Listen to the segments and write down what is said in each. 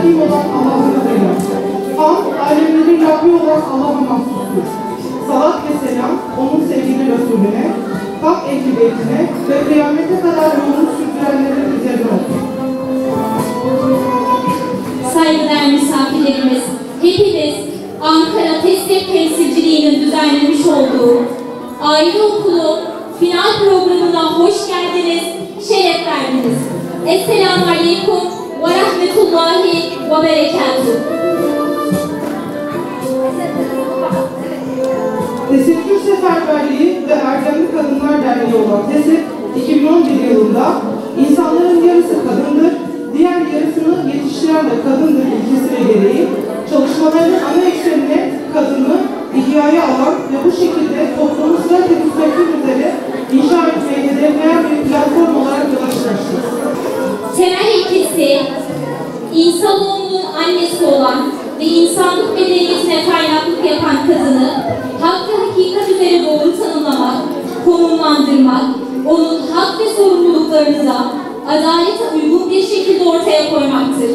Hakim olan Allah'ın adıyla. Hamd, alemlerin Rabbi olan Allah'a mahsustur. Salat ve selam, onun sevgili Resulüne, hak ehli beytine ve kıyamete kadar yolunu sürdürenlerin üzerine olsun. Saygıdeğer misafirlerimiz, hepiniz Ankara TESTEP temsilciliğinin düzenlemiş olduğu Aile Okulu final programına hoş geldiniz, şeref verdiniz. Esselamu Aleyküm ve Rahmetullahi ve Berekatuhu. Tesettür Seferberliği ve Erdemli Kadınlar Derneği olan TESEP, 2011 yılında insanların yarısı kadındır, diğer yarısını yetiştiren de kadındır ilkesi gereği çalışmalarının ana eksenine kadını ihyaya alan ve bu şekilde toplumu sırat müstakil üzere inşa etmeye hedefleyen bir platform olarak yola çıkmıştır. Temel ilkesi, insanoğlunun annesi olan ve insanlık medeniyetine kaynaklık yapan kadını hak ve hakikat üzere doğru tanımlamak, konumlandırmak, onun hak ve sorumluluklarını da adalete uygun bir şekilde ortaya koymaktır.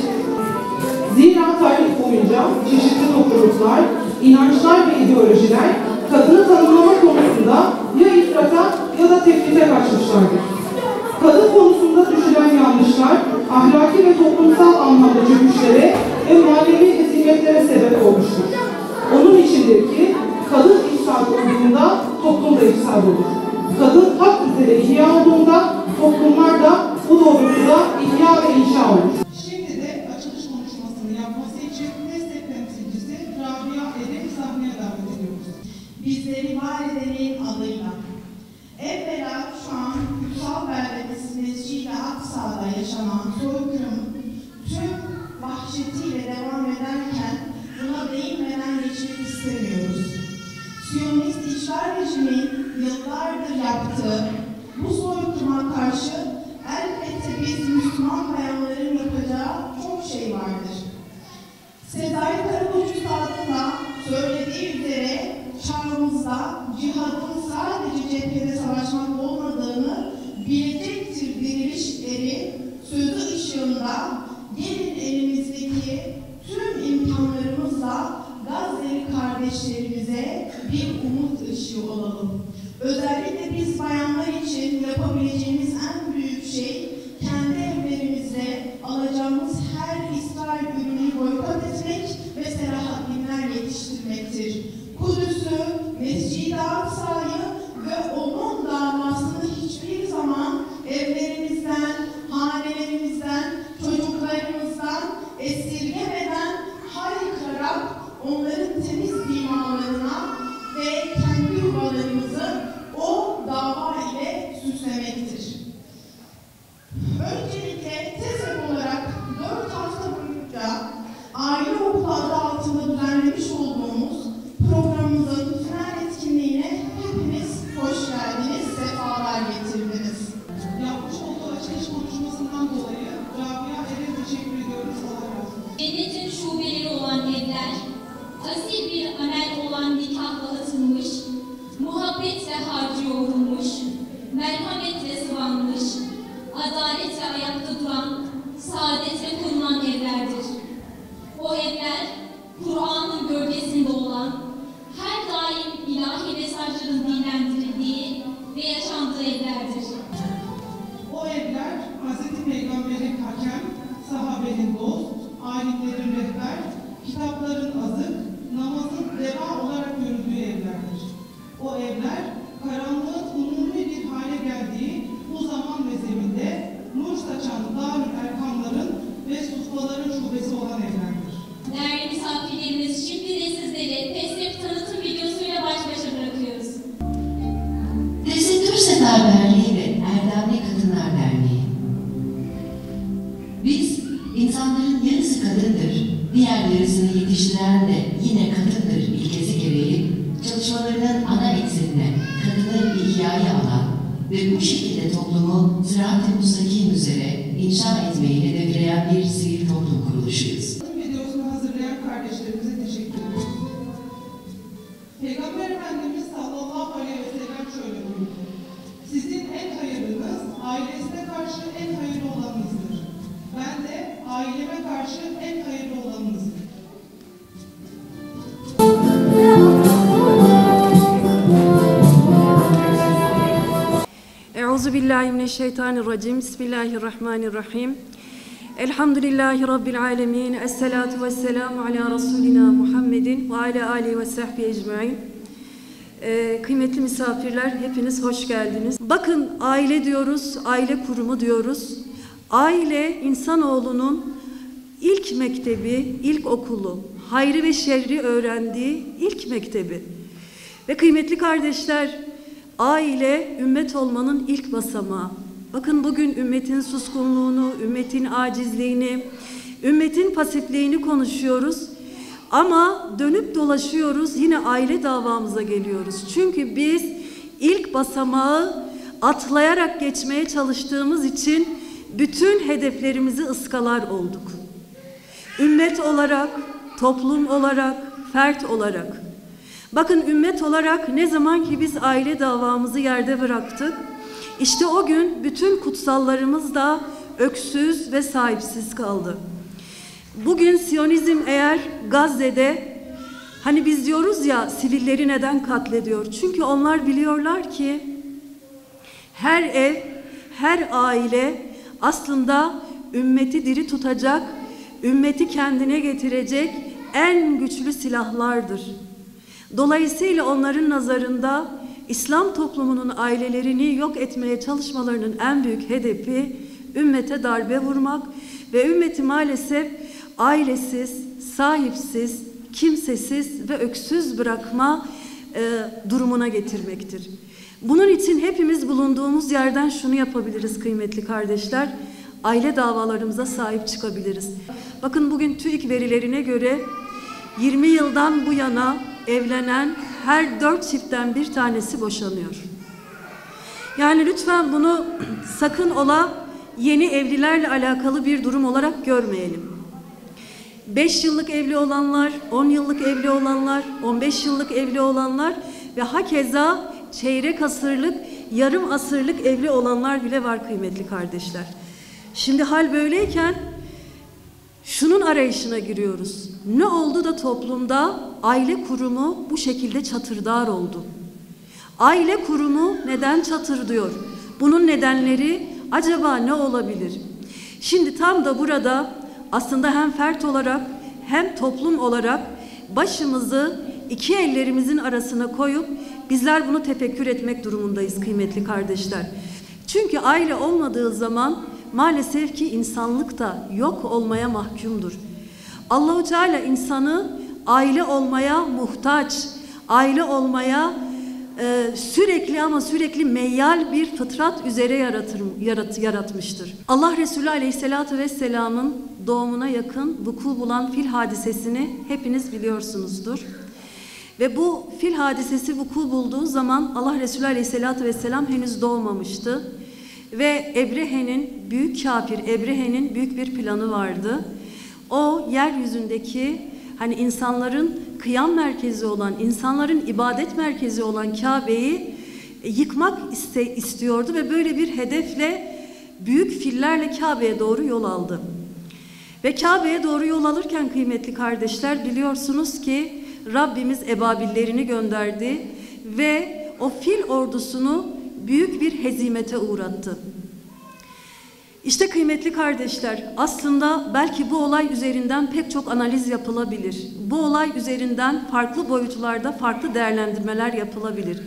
Zira tarih boyunca çeşitli topluluklar, inançlar ve ideolojiler kadını tanımlama konusunda ya ifrata ya da tefrite kaçmışlardır. Kadın konusunda düşülen yanlışlar, ahlaki ve toplumsal anlamda çöküşlere ve manevi eziyetlere sebep olmuştur. Onun içindir ki kadın ifsad olduğunda toplum da ifsad olur. Kadın hak üzere ihya olduğunda toplumlar da bu doğrultuda ihya ve inşa olur. Şimdi de açılış konuşmasını yapması için TESTEP temsilcisi Rabia Er'i sahneye davet ediyoruz. Bizleri var edenin adıyla. Evvela şu an Kutsal Beldemiz Mescid-i Aksa'da yaşanan soykırım tüm vahşetiyle devam ederken buna değinmeden geçmek istemiyoruz. Siyonist işgal rejimin yıllardır yaptığı bu soykırıma karşı elbette biz Müslüman bayanların yapacağı çok şey vardır. Sezai Karakoç Üstad'ın da söylediği üzere çağımızda cihadın sadece cephede savaşmak olmadığını bilecektir dirilişleri sözü ışığında gelin elimizdeki tüm imkanlarımızla Gazze'li kardeşlerimize bir umut ışığı olalım. Özellikle biz bayanlar için yapabileceğimiz en büyük şey kendi evlerimizde alacağımız her İsrail ürünü boykot etmek ve selahattinler yetiştirmektir. Kudüs'ü, Mescid-i Aksa'yı ve onun davasını hiçbir zaman evlerimizden, hanelerimizden, çocuklarımızdan esirgemeden haykırarak onların temiz imanlarına ve kendi yuvalarımızı o dava ile süslemektir. Öncelikle TESEP olarak 4 hafta boyunca Aile Okulu adı altında düzenlemiş olduğumuz programımızın final etkinliğine hepiniz hoş geldiniz, sefalar getirdiniz. Yapmış olduğu açılış konuşmasından dolayı Rabia Er'e teşekkür ediyoruz. Allah razı olsun. Cennetin şubeleri olan evler, asil bir amel olan nikahla atılmış, muhabbetle harcı yoğrulmuş, merhametle sıvanmış, adaletle ayakta duran, saadetle kurulan evlerdir. O evler, Kur'an'ın gölgesinde olan, her daim ilahi mesajların dinlendirildiği ve yaşandığı evlerdir. O evler Hz. Peygamber'in hakem, sahabenin dost, alimlerin rehber, kitapların azık, namazın reva olarak görüldüğü evlerdir. O evler karanlığın umumi bir hale geldiği bu zaman ve zeminde nur saçan Darül Erkamların ve Suffaların şubesi olan evlerdir. Değerli misafirlerimiz, şimdi de sizleri TESTEP tanıtım videosuyla baş başa bırakıyoruz. Tesettür Seferberliği ve Erdemli Kadınlar Derneği. Biz, insanların yarısı kadındır, diğer yarısını yetiştiren de yine kadındır ilkesi gereği çalışmalarının ana eksenine kadını ihyaya alan ve bu şekilde toplumu sırat-ı müstakim üzere inşa etmeyi hedefleyen bir sivil toplum kuruluşuyuz. Videosunu hazırlayan kardeşlerimize teşekkür ediyoruz. Peygamber Efendimiz sallallahu aleyhi ve sellem şöyle buyurdu. Sizin en hayırlınız ailesine karşı en hayırlı olanınızdır. Ben de aileme karşı en hayırlı olanınızdır. Euzubillahimineşşeytanirracim. Bismillahirrahmanirrahim. Elhamdülillahi Rabbil alemin. Esselatu vesselamu ala Resulina Muhammedin ve ala alihi ve sahbihi ecmain. Kıymetli misafirler, hepiniz hoş geldiniz. Bakın, aile diyoruz, aile kurumu diyoruz. Aile, insanoğlunun ilk mektebi, ilk okulu, hayrı ve şerri öğrendiği ilk mektebi. Ve kıymetli kardeşler, aile, ümmet olmanın ilk basamağı. Bakın, bugün ümmetin suskunluğunu, ümmetin acizliğini, ümmetin pasifliğini konuşuyoruz. Ama dönüp dolaşıyoruz, yine aile davamıza geliyoruz. Çünkü biz ilk basamağı atlayarak geçmeye çalıştığımız için bütün hedeflerimizi ıskalar olduk. Ümmet olarak, toplum olarak, fert olarak. Bakın, ümmet olarak ne zaman ki biz aile davamızı yerde bıraktık, işte o gün bütün kutsallarımız da öksüz ve sahipsiz kaldı. Bugün Siyonizm eğer Gazze'de, hani biz diyoruz ya, sivilleri neden katlediyor? Çünkü onlar biliyorlar ki her ev, her aile aslında ümmeti diri tutacak, ümmeti kendine getirecek en güçlü silahlardır. Dolayısıyla onların nazarında İslam toplumunun ailelerini yok etmeye çalışmalarının en büyük hedefi ümmete darbe vurmak ve ümmeti maalesef ailesiz, sahipsiz, kimsesiz ve öksüz bırakma durumuna getirmektir. Bunun için hepimiz bulunduğumuz yerden şunu yapabiliriz kıymetli kardeşler, aile davalarımıza sahip çıkabiliriz. Bakın, bugün TÜİK verilerine göre 20 yıldan bu yana evlenen her 4 çiftten bir tanesi boşanıyor. Yani lütfen bunu sakın ola yeni evlilerle alakalı bir durum olarak görmeyelim. 5 yıllık evli olanlar, 10 yıllık evli olanlar, 15 yıllık evli olanlar ve hakeza çeyrek asırlık, yarım asırlık evli olanlar bile var kıymetli kardeşler. Şimdi hal böyleyken şunun arayışına giriyoruz. Ne oldu da toplumda aile kurumu bu şekilde çatırdar oldu? Aile kurumu neden çatırdıyor? Bunun nedenleri acaba ne olabilir? Şimdi tam da burada aslında hem fert olarak hem toplum olarak başımızı iki ellerimizin arasına koyup bizler bunu tefekkür etmek durumundayız kıymetli kardeşler. Çünkü aile olmadığı zaman maalesef ki insanlık da yok olmaya mahkumdur. Allah-u Teala insanı aile olmaya muhtaç, aile olmaya sürekli ama sürekli meyyal bir fıtrat üzere yaratmıştır. Allah Resulü Aleyhisselatü Vesselam'ın doğumuna yakın vuku bulan fil hadisesini hepiniz biliyorsunuzdur. Ve bu fil hadisesi vuku bulduğu zaman Allah Resulü Aleyhisselatü Vesselam henüz doğmamıştı. Ve Ebrehe'nin, büyük kafir Ebrehe'nin büyük bir planı vardı. O yeryüzündeki hani insanların kıyam merkezi olan, insanların ibadet merkezi olan Kabe'yi yıkmak istiyordu ve böyle bir hedefle büyük fillerle Kabe'ye doğru yol aldı. Ve Kabe'ye doğru yol alırken kıymetli kardeşler biliyorsunuz ki Rabbimiz ebabillerini gönderdi ve o fil ordusunu büyük bir hezimete uğrattı. İşte kıymetli kardeşler, aslında belki bu olay üzerinden pek çok analiz yapılabilir. Bu olay üzerinden farklı boyutlarda farklı değerlendirmeler yapılabilir.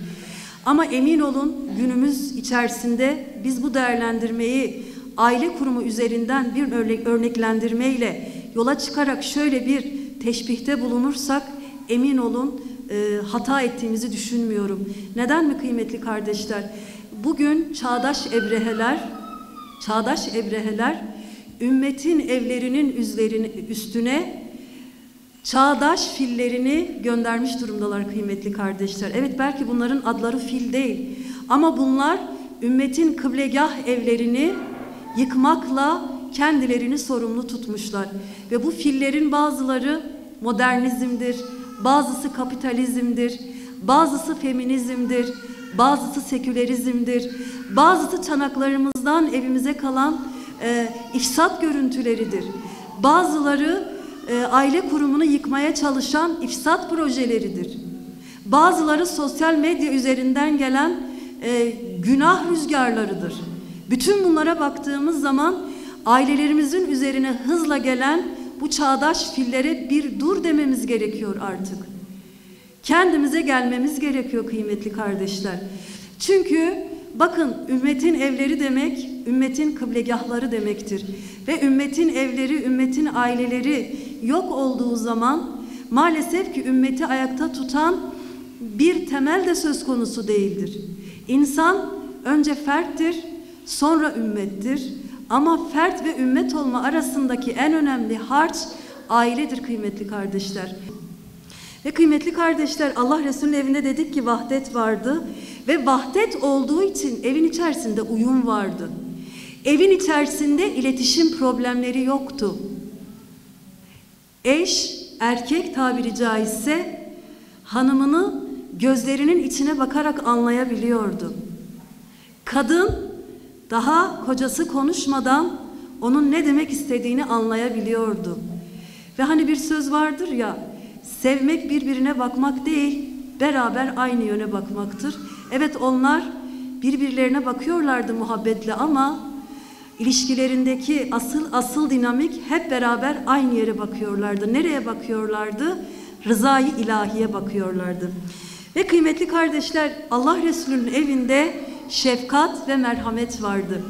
Ama emin olun günümüz içerisinde biz bu değerlendirmeyi aile kurumu üzerinden bir örneklendirmeyle yola çıkarak şöyle bir teşbihte bulunursak emin olun hata ettiğimizi düşünmüyorum. Neden mi kıymetli kardeşler? Bugün çağdaş ebreheler ümmetin evlerinin üstüne çağdaş fillerini göndermiş durumdalar kıymetli kardeşler. Evet, belki bunların adları fil değil ama bunlar ümmetin kıblegah evlerini yıkmakla kendilerini sorumlu tutmuşlar. Ve bu fillerin bazıları modernizmdir, bazısı kapitalizmdir, bazısı feminizmdir, bazısı sekülerizmdir, bazısı çanaklarımızdan evimize kalan ifsat görüntüleridir. Bazıları aile kurumunu yıkmaya çalışan ifsat projeleridir. Bazıları sosyal medya üzerinden gelen günah rüzgarlarıdır. Bütün bunlara baktığımız zaman ailelerimizin üzerine hızla gelen bu çağdaş fillere bir dur dememiz gerekiyor artık. Kendimize gelmemiz gerekiyor kıymetli kardeşler. Çünkü bakın, ümmetin evleri demek, ümmetin kıblegahları demektir. Ve ümmetin evleri, ümmetin aileleri yok olduğu zaman maalesef ki ümmeti ayakta tutan bir temel de söz konusu değildir. İnsan önce ferttir, sonra ümmettir. Ama fert ve ümmet olma arasındaki en önemli harç ailedir kıymetli kardeşler. Ve kıymetli kardeşler, Allah Resulü'nün evinde dedik ki vahdet vardı. Ve vahdet olduğu için evin içerisinde uyum vardı. Evin içerisinde iletişim problemleri yoktu. Eş, erkek tabiri caizse hanımını gözlerinin içine bakarak anlayabiliyordu. Kadın daha kocası konuşmadan onun ne demek istediğini anlayabiliyordu. Ve hani bir söz vardır ya, sevmek birbirine bakmak değil, beraber aynı yöne bakmaktır. Evet, onlar birbirlerine bakıyorlardı muhabbetle ama ilişkilerindeki asıl dinamik hep beraber aynı yere bakıyorlardı. Nereye bakıyorlardı? Rızayı ilahiye bakıyorlardı. Ve kıymetli kardeşler, Allah Resulü'nün evinde şefkat ve merhamet vardı.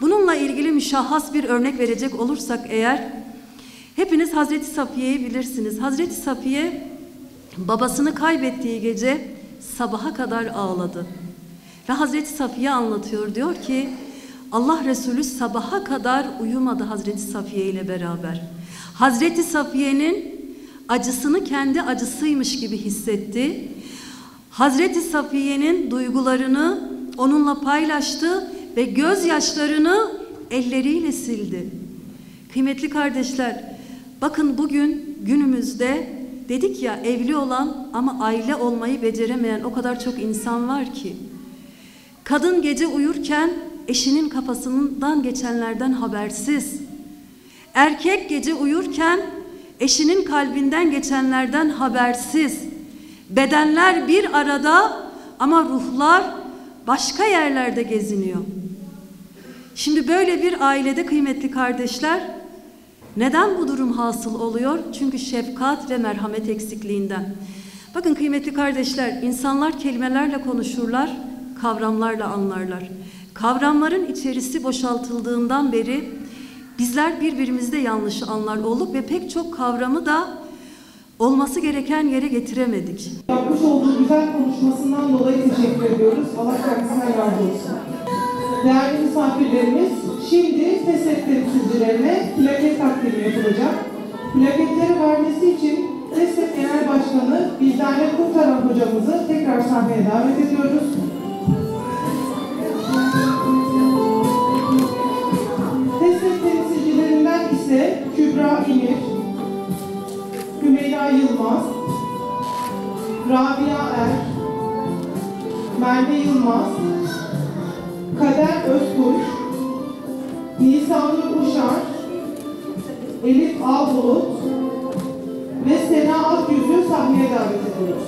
Bununla ilgili müşahhas bir örnek verecek olursak eğer, hepiniz Hazreti Safiye'yi bilirsiniz. Hazreti Safiye babasını kaybettiği gece sabaha kadar ağladı. Ve Hazreti Safiye anlatıyor, diyor ki Allah Resulü sabaha kadar uyumadı Hazreti Safiye ile beraber. Hazreti Safiye'nin acısını kendi acısıymış gibi hissetti. Hazreti Safiye'nin duygularını onunla paylaştı ve gözyaşlarını elleriyle sildi. Kıymetli kardeşler, bakın bugün günümüzde dedik ya, evli olan ama aile olmayı beceremeyen o kadar çok insan var ki. Kadın gece uyurken eşinin kafasından geçenlerden habersiz. Erkek gece uyurken eşinin kalbinden geçenlerden habersiz. Bedenler bir arada ama ruhlar başka yerlerde geziniyor. Şimdi böyle bir ailede kıymetli kardeşler, neden bu durum hasıl oluyor? Çünkü şefkat ve merhamet eksikliğinden. Bakın kıymetli kardeşler, insanlar kelimelerle konuşurlar, kavramlarla anlarlar. Kavramların içerisi boşaltıldığından beri bizler birbirimizde yanlış anlar olduk ve pek çok kavramı da olması gereken yere getiremedik. Yapmış olduğu güzel konuşmasından dolayı teşekkür ediyoruz. Allah kendisine razı olsun. Değerli misafirlerimiz, şimdi TESEP temsilcilerine plaket takdimi yapılacak. Plaketleri vermesi için TESEP Genel Başkanı Bizdane Kurtaran hocamızı tekrar sahneye davet ediyoruz. TESEP temsilcilerinden ise Kübra İmir, Hümeyra Yılmaz, Rabia Er, Merve Yılmaz, Kader Özkuş, Nisanur Uşar, Elif Ağbulut ve Sena Akyüz'ü sahneye davet ediyoruz.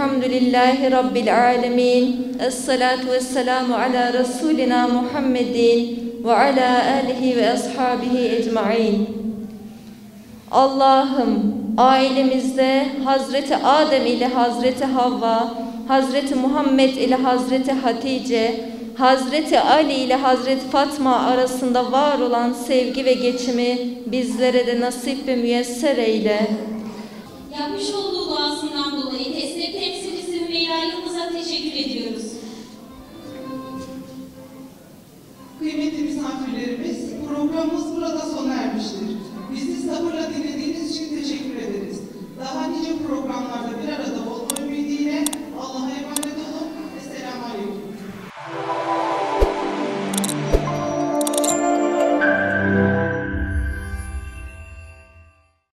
Velhamdülillahi Rabbil alemin. Esselatu vesselamu ala Resulina Muhammedin ve ala alihi ve ashabihi ecmain. Allah'ım, ailemizde Hazreti Adem ile Hazreti Havva, Hazreti Muhammed ile Hazreti Hatice, Hazreti Ali ile Hazreti Fatma arasında var olan sevgi ve geçimi bizlere de nasip ve müyesser eyle. Yapmış olduğu duasından dolayı destek temsilcisi Hümeyra Yıldız'a teşekkür ediyoruz. Kıymetli misafirlerimiz, programımız burada sona ermiştir. Bizi sabırla dinlediğiniz için teşekkür ederiz. Daha nice programlarda bir arada olmak